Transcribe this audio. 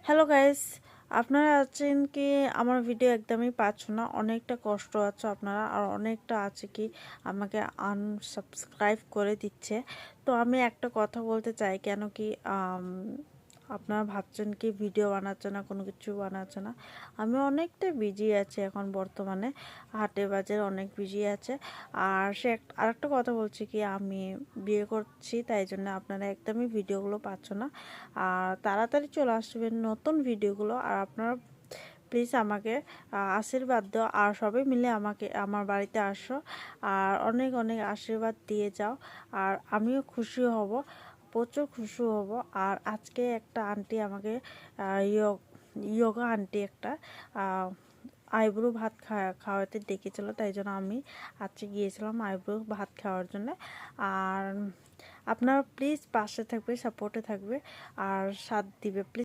Hello guys, আপনারা আছেন কি? আমার ভিডিও একদমই পাচ্ছ না, অনেকটা কষ্ট আছে আপনারা, আর অনেকটা আছে কি আমাকে আনসাবস্ক্রাইব করে দিচ্ছে। তো আমি একটা কথা বলতে চাই, কেন কি আপনারা ভাবছেন কি ভিডিও বানাচ্ছে না, কোনো কিছু বানাচ্ছে না। আমি অনেকটা বিজি আছি এখন বর্তমানে, হাটে বাজারে অনেক বিজি আছে। আর আরেকটা কথা বলছি কি, আমি বিয়ে করছি, তাই জন্য আপনারা একদমই ভিডিওগুলো পাচ্ছ না। আর তাড়াতাড়ি চলে আসবেন নতুন ভিডিওগুলো। আর আপনারা প্লিজ আমাকে আশীর্বাদ দাও, আর সবাই মিলে আমাকে আমার বাড়িতে আসো, আর অনেক অনেক আশীর্বাদ দিয়ে যাও। আর আমিও খুশি হব, প্রচুর খুশি হব। আর আজকে একটা আন্টি আমাকে ইয়োগা আন্টি একটা আইব্রো ভাত খাওয়াতে ডেকেছিল, তাই জন্য আমি আজকে গিয়েছিলাম আইব্রো ভাত খাওয়ার জন্য। আর আপনারা প্লিজ পাশে থাকবে, সাপোর্টে থাকবে, আর সাথ দিবে প্লিজ।